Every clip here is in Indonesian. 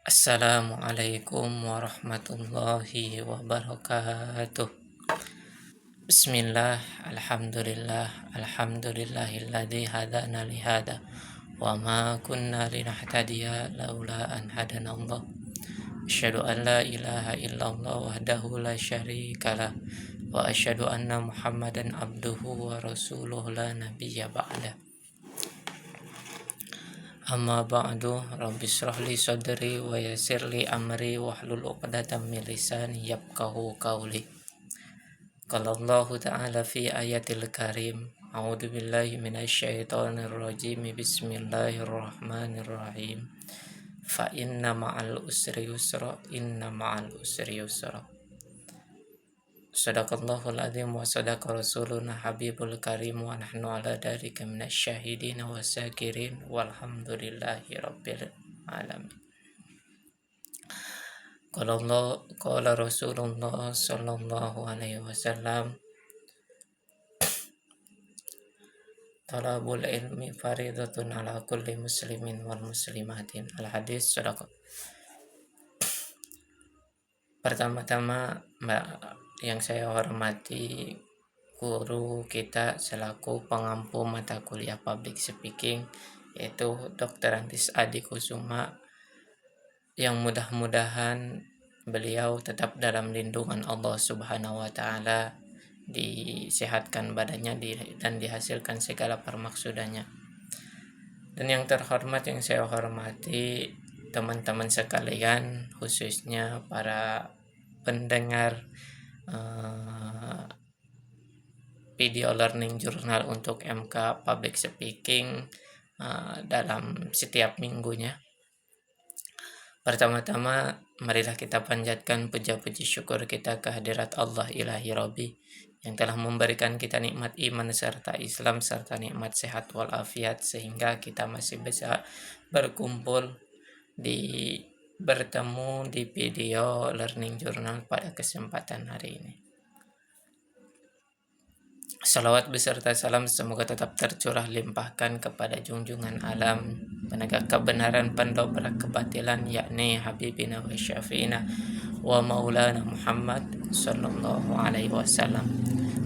Assalamualaikum warahmatullahi wabarakatuh. Bismillah, alhamdulillah, alhamdulillahilladzi hadana lihada wa ma kunna linahtadiya laula an hadanallah. Asyhadu an la ilaha illallah wahdahu la syarikalah wa asyhadu anna Muhammadan abduhu wa rasuluhu la nabiyya ba'da. Amma ba'du, rabbi shrah li sadri wa yassir li amri wahlul 'uqdatam min lisani yafqahu qawli. Qala Allahu ta'ala fi ayatil karim, a'udzu billahi minasy syaithanir rajim. Bismillahirrahmanirrahim. Fa inna ma'al usri yusra, inna ma'al usri yusra. Sadaqallahul adzim wa sadaqa rasuluna habibul karim wa nahnu ala dzalika minasyahidin wa syakirin walhamdulillahi rabbil alamin. Qala Rasulullah sallallahu alaihi wasallam, talabul ilmi faridatun ala kulli muslimin wal muslimatin. Al hadis sadaqa. Pertama-tama yang saya hormati guru kita selaku pengampu mata kuliah public speaking, yaitu Dr. Antis Adi Kusuma, yang mudah-mudahan beliau tetap dalam lindungan Allah Subhanahu wa Ta'ala, disehatkan badannya dan dihasilkan segala permaksudannya. Dan yang terhormat yang saya hormati teman-teman sekalian, khususnya para pendengar video learning jurnal untuk MK Public Speaking dalam setiap minggunya. Pertama-tama, marilah kita panjatkan puja-puji syukur kita kehadirat Allah Ilahi Rabbi yang telah memberikan kita nikmat iman serta Islam serta nikmat sehat walafiat sehingga kita masih bisa berkumpul bertemu di video learning journal pada kesempatan hari ini. Salawat beserta salam semoga tetap tercurah limpahkan kepada junjungan alam, penegak kebenaran, pendobrak kebatilan, yakni Habibina wa Syafi'ina wa Maulana Muhammad sallallahu alaihi wasallam,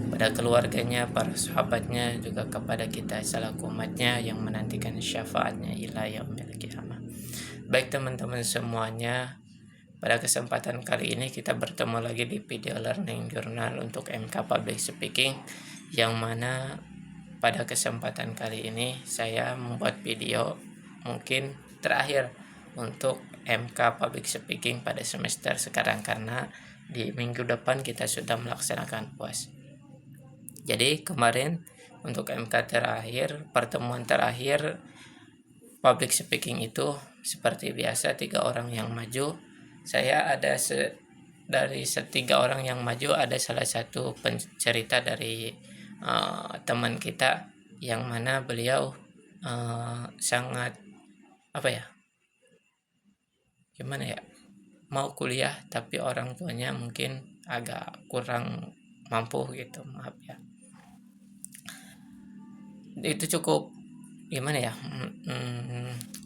pada keluarganya, para sahabatnya, juga kepada kita selaku umatnya yang menantikan syafaatnya ila yaumil qiyamah. Baik teman-teman semuanya, pada kesempatan kali ini kita bertemu lagi di video learning journal untuk MK Public Speaking, yang mana pada kesempatan kali ini saya membuat video mungkin terakhir untuk MK Public Speaking pada semester sekarang, karena di minggu depan kita sudah melaksanakan UAS. Jadi kemarin untuk MK terakhir, pertemuan terakhir public speaking itu seperti biasa 3 orang yang maju. Saya ada dari 3 orang yang maju ada salah satu pencerita dari teman kita, yang mana beliau sangat mau kuliah tapi orang tuanya mungkin agak kurang mampu gitu, maaf ya. Itu cukup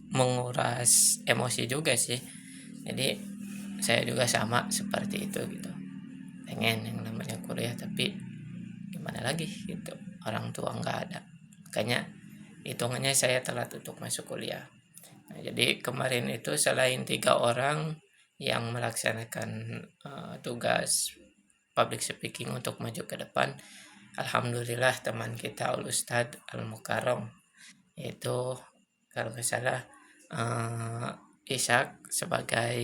menguras emosi juga sih. Jadi saya juga sama seperti itu gitu, pengen yang namanya kuliah tapi gimana lagi gitu, orang tua nggak ada, makanya hitungannya saya telat untuk masuk kuliah. Nah, jadi kemarin itu selain 3 orang yang melaksanakan tugas public speaking untuk maju ke depan, alhamdulillah teman kita Ustadz Al-Mukarram, yaitu kalau nggak salah Ishak, sebagai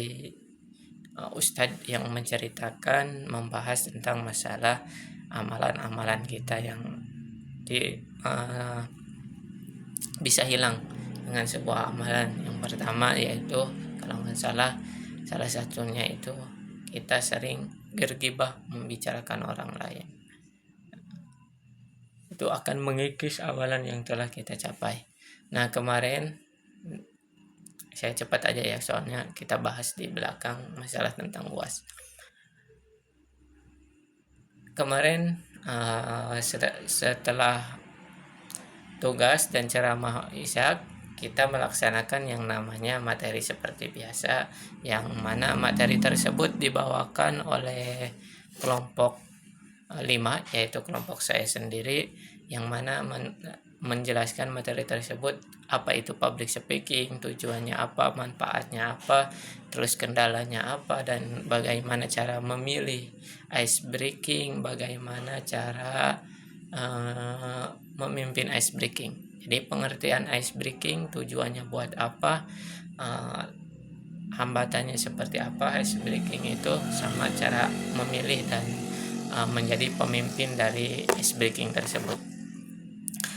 Ustadz yang menceritakan, membahas tentang masalah amalan-amalan kita yang bisa hilang dengan sebuah amalan. Yang pertama yaitu kalau nggak salah satunya itu kita sering bergibah, membicarakan orang lain. Itu akan mengikis amalan yang telah kita capai. Nah, kemarin saya cepat aja ya, soalnya kita bahas di belakang masalah tentang UAS. Kemarin setelah tugas dan ceramah Ishak, kita melaksanakan yang namanya materi seperti biasa, yang mana materi tersebut dibawakan oleh kelompok 5, yaitu kelompok saya sendiri, yang mana menjelaskan materi tersebut, apa itu public speaking, tujuannya apa, manfaatnya apa, terus kendalanya apa, dan bagaimana cara memilih ice breaking, bagaimana cara memimpin ice breaking. Jadi pengertian ice breaking, tujuannya buat apa, hambatannya seperti apa ice breaking itu, sama cara memilih dan menjadi pemimpin dari ice breaking tersebut.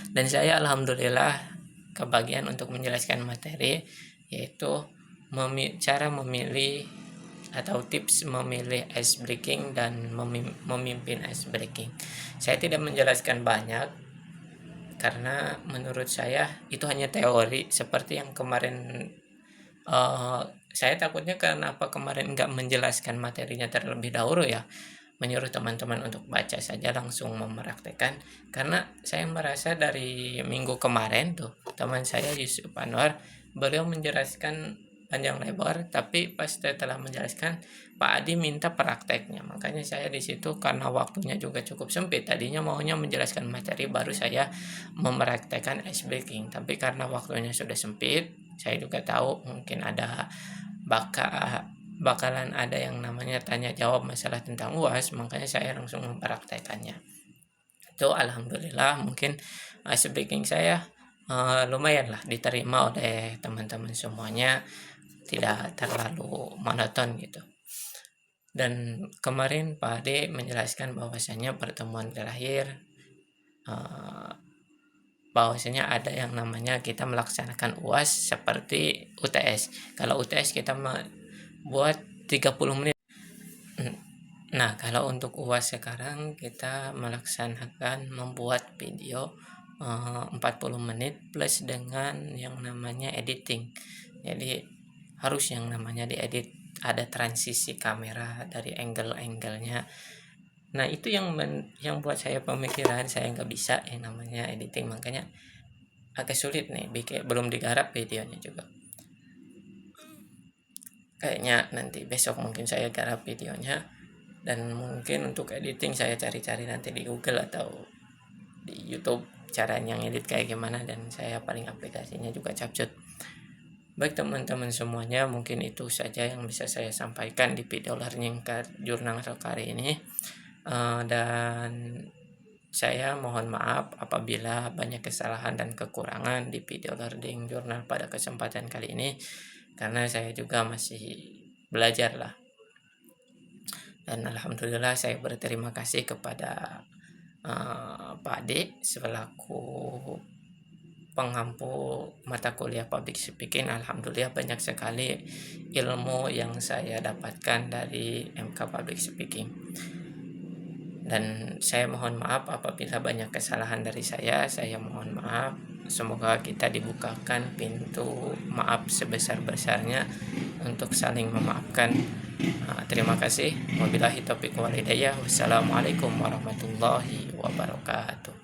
Dan saya alhamdulillah kebagian untuk menjelaskan materi, yaitu cara memilih atau tips memilih ice breaking dan memimpin ice breaking. Saya tidak menjelaskan banyak karena menurut saya itu hanya teori, seperti yang kemarin saya takutnya kenapa kemarin nggak menjelaskan materinya terlebih dahulu ya, menyuruh teman-teman untuk baca saja langsung mempraktekkan, karena saya merasa dari minggu kemarin tuh teman saya Yusuf Anwar, beliau menjelaskan panjang lebar, tapi pas setelah menjelaskan Pak Adi minta prakteknya. Makanya saya di situ karena waktunya juga cukup sempit, tadinya maunya menjelaskan materi baru saya mempraktekkan ice breaking, tapi karena waktunya sudah sempit, saya juga tahu mungkin ada bakalan ada yang namanya tanya jawab masalah tentang UAS, makanya saya langsung mempraktekannya. Itu alhamdulillah mungkin ice breaking saya lumayan lah diterima oleh teman-teman semuanya, tidak terlalu monoton gitu. Dan kemarin Pak Ade menjelaskan bahwasanya pertemuan terakhir bahwasanya ada yang namanya kita melaksanakan UAS seperti UTS. Kalau UTS kita buat 30 menit. Nah, kalau untuk UAS sekarang kita melaksanakan membuat video 40 menit plus dengan yang namanya editing. Jadi harus yang namanya diedit, ada transisi kamera dari angle-angle-nya. Nah, itu yang buat saya pemikiran, saya nggak bisa yang namanya editing, makanya agak sulit nih, belum digarap videonya juga. Kayaknya nanti besok mungkin saya garap videonya, dan mungkin untuk editing saya cari-cari nanti di Google atau di YouTube caranya ngedit kayak gimana, dan saya paling aplikasinya juga Capcut. Baik teman-teman semuanya, mungkin itu saja yang bisa saya sampaikan di video learning jurnal kali ini. Dan saya mohon maaf apabila banyak kesalahan dan kekurangan di video learning jurnal pada kesempatan kali ini, karena saya juga masih belajar lah. Dan alhamdulillah saya berterima kasih kepada Pak Ade selaku pengampu mata kuliah public speaking. Alhamdulillah banyak sekali ilmu yang saya dapatkan dari MK Public Speaking. Dan saya mohon maaf apabila banyak kesalahan dari saya mohon maaf. Semoga kita dibukakan pintu maaf sebesar-besarnya untuk saling memaafkan. Terima kasih. Wabillahi taufiq wal hidayah. Wassalamualaikum warahmatullahi wabarakatuh.